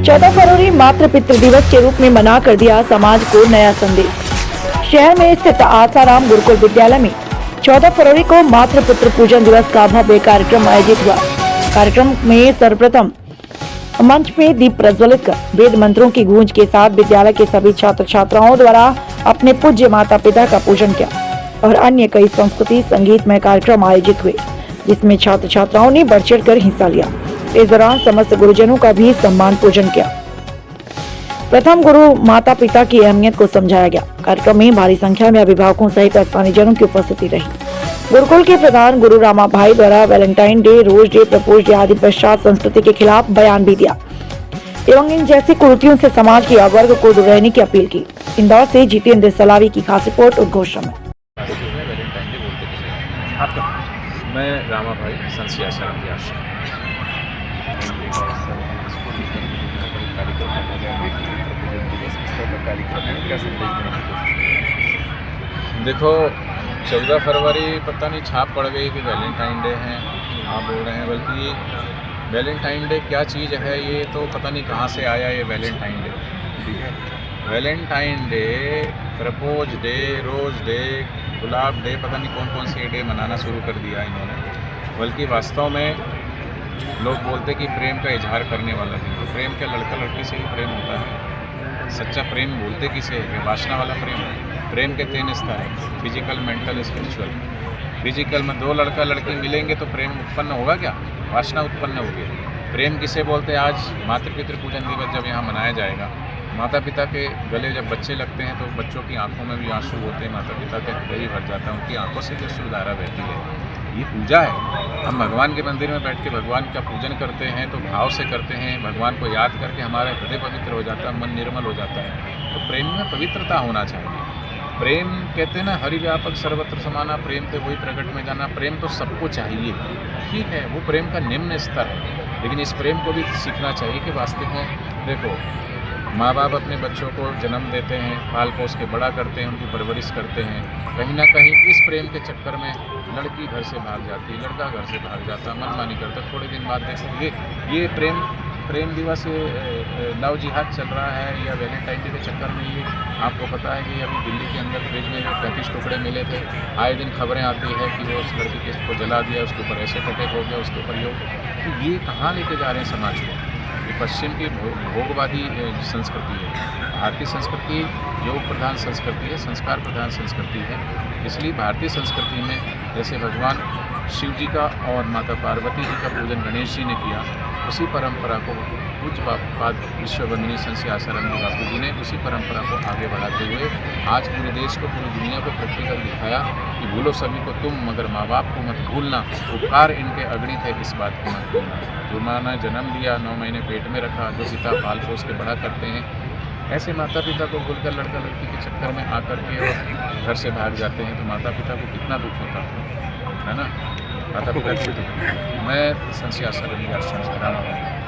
14 फरवरी मातृ पितृ दिवस के रूप में मना कर दिया समाज को नया संदेश। शहर में स्थित आसाराम गुरुकुल विद्यालय में 14 फरवरी को मातृ पितृ पूजन दिवस का भव्य कार्यक्रम आयोजित हुआ। कार्यक्रम में सर्वप्रथम मंच में दीप प्रज्वलित कर वेद मंत्रों की गूंज के साथ विद्यालय के सभी छात्र छात्राओं द्वारा अपने पूज्य माता पिता का पूजन किया और अन्य कई संस्कृति संगीतमय कार्यक्रम आयोजित हुए, जिसमें छात्र छात्राओं ने बढ़ चढ़ कर हिस्सा लिया। इस दौरान समस्त गुरुजनों का भी सम्मान पूजन किया। प्रथम गुरु माता पिता की अहमियत को समझाया गया। कार्यक्रम में भारी संख्या में अभिभावकों सहित स्थानीय जनों की उपस्थिति रही। गुरुकुल के प्रधान गुरु रामा भाई द्वारा Valentine day, rose day, propose day आदि पश्चात संस्कृति के खिलाफ बयान भी दिया एवं इन जैसी कुरीतियों से समाज के अवर्ग को दूर रहने की अपील की। इंदौर से जितेंद्र सलावी की खास रिपोर्ट उद्घोषणा में। मैं रामा भाई संसी आश्रम के आश्रम देखो 14 फरवरी पता नहीं छाप पड़ गई कि वैलेंटाइन डे है, आप बोल रहे हैं, बल्कि वैलेंटाइन डे क्या चीज़ है ये तो पता नहीं कहाँ से आया ये वैलेंटाइन डे। ठीक है, valentine day, propose day, rose day, गुलाब डे, पता नहीं कौन कौन से डे मनाना शुरू कर दिया इन्होंने। बल्कि वास्तव में लोग बोलते कि प्रेम का इजहार करने वाला दिन, तो प्रेम क्या लड़का लड़की से ही प्रेम होता है? सच्चा प्रेम बोलते किसे है? वासना वाला प्रेम। प्रेम के 3 स्तर हैं, फिजिकल, मेंटल, स्पिरिचुअल। फिजिकल में 2 लड़का लड़की मिलेंगे तो प्रेम उत्पन्न होगा क्या? वासना उत्पन्न होगी। प्रेम किसे बोलते हैं? आज मातृ पितृ पूजन दिवस जब यहाँ मनाया जाएगा, माता पिता के गले जब बच्चे लगते हैं तो बच्चों की आंखों में भी आंसू होते हैं, माता पिता का हृदय भर जाता है, उनकी आंखों से जो अश्रुधारा बहती है। ये पूजा है। हम भगवान के मंदिर में बैठ के भगवान का पूजन करते हैं तो भाव से करते हैं, भगवान को याद करके हमारा हृदय पवित्र हो जाता है, मन निर्मल हो जाता है। तो प्रेम में पवित्रता होना चाहिए। प्रेम कहते हैं ना, हरि व्यापक सर्वत्र समाना, प्रेम से वही प्रकट में जाना। प्रेम तो सबको चाहिए, ठीक है, वो प्रेम का निम्न स्तर है, लेकिन इस प्रेम को भी सीखना चाहिए कि वास्तव में देखो, माँ बाप अपने बच्चों को जन्म देते हैं, पाल पोस के बड़ा करते हैं, उनकी परवरिश करते हैं। कहीं ना कहीं इस प्रेम के चक्कर में लड़की घर से भाग जाती है, लड़का घर से भाग जाता, मनमानी करता। थोड़े दिन बाद देखो ये प्रेम दिवस, लव जिहाद चल रहा है या वैलेंटाइन डे के चक्कर में। ये आपको पता है कि अभी दिल्ली के अंदर फ्रिज में 35 टुकड़े मिले थे। आए दिन खबरें आती है कि वो उस लड़की को जला दिया, उसके ऊपर एसिड अटैक हो गया, उसके ऊपर योग। तो ये कहाँ लेके जा रहे हैं समाज को? ये पश्चिम की भोगवादी संस्कृति है। भारतीय संस्कृति योग प्रधान संस्कृति है, संस्कार प्रधान संस्कृति है। इसलिए भारतीय संस्कृति में जैसे भगवान शिव जी का और माता पार्वती जी का पूजन गणेश जी ने किया, उसी परंपरा को पूज्य पाद विश्ववंदनीय संसी आसाराम बापू जी ने उसी परंपरा को आगे बढ़ाते हुए आज पूरे देश को, पूरी दुनिया को प्रैक्टिकल दिखाया कि भूलो सभी को तुम, मगर माँ बाप को मत भूलना। उपकार इनके अगणित है, इस बात को मत भूलना। जो माँ ने जन्म दिया, 9 महीने पेट में रखा, जो पिता पाल पोस के बड़ा करते हैं, ऐसे माता पिता को भूलकर लड़का लड़की के चक्कर में आकर के और घर से भाग जाते हैं तो माता पिता को कितना दुख होता है ना? माता पिता को। मैं संसी आसाराम आश्रम से रामा।